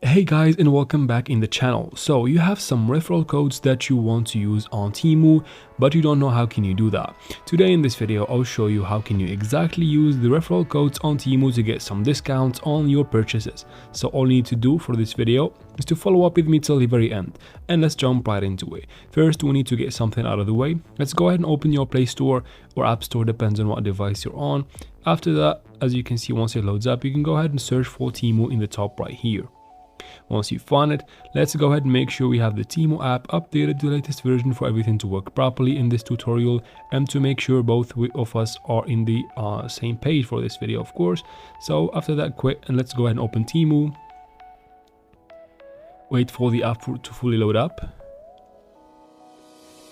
Hey guys, and welcome back in the channel. So you have some referral codes that you want to use on Temu, but you don't know how can you do that. Today in this video I'll show you how can you exactly use the referral codes on Temu to get some discounts on your purchases. So all you need to do for this video is to follow up with me till the very end, and let's jump right into it. First, we need to get something out of the way. Let's go ahead and open your Play Store or App Store, depends on what device you're on. After that, as you can see, once it loads up, you can go ahead and search for Temu in the top right here. Once you find it, let's go ahead and make sure we have the Temu app updated to the latest version for everything to work properly in this tutorial, and to make sure both of us are in the same page for this video, of course. So after that, quit and let's go ahead and open Temu. Wait for the app to fully load up.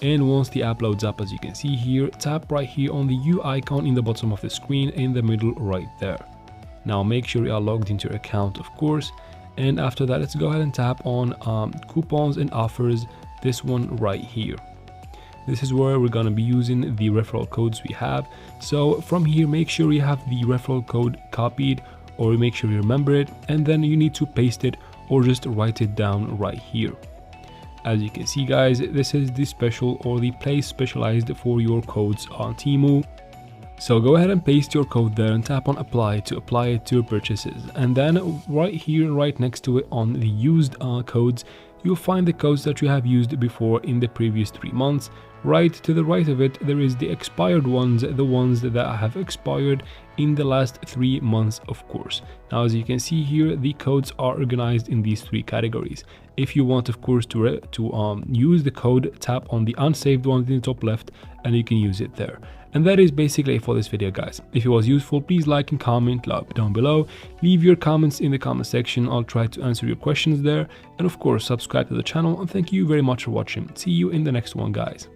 And once the app loads up, as you can see here, tap right here on the U icon in the bottom of the screen in the middle right there. Now make sure you are logged into your account, of course. And after that, let's go ahead and tap on coupons and offers, this one right here. This is where we're going to be using the referral codes we have. So from here, make sure you have the referral code copied, or make sure you remember it, and then you need to paste it or just write it down right here. As you can see guys, this is the special or the place specialized for your codes on Temu. So go ahead and paste your code there and tap on apply to apply it to your purchases. And then right here, right next to it on the used codes, you'll find the codes that you have used before in the previous 3 months. Right to the right of it, there is the expired ones, the ones that have expired in the last 3 months, of course. Now, as you can see here, the codes are organized in these 3 categories. If you want, of course, to use the code, tap on the unsaved one in the top left and you can use it there. And that is basically it for this video, guys. If it was useful, please like and comment down below. Leave your comments in the comment section. I'll try to answer your questions there. And of course, subscribe to the channel, and thank you very much for watching. See you in the next one, guys.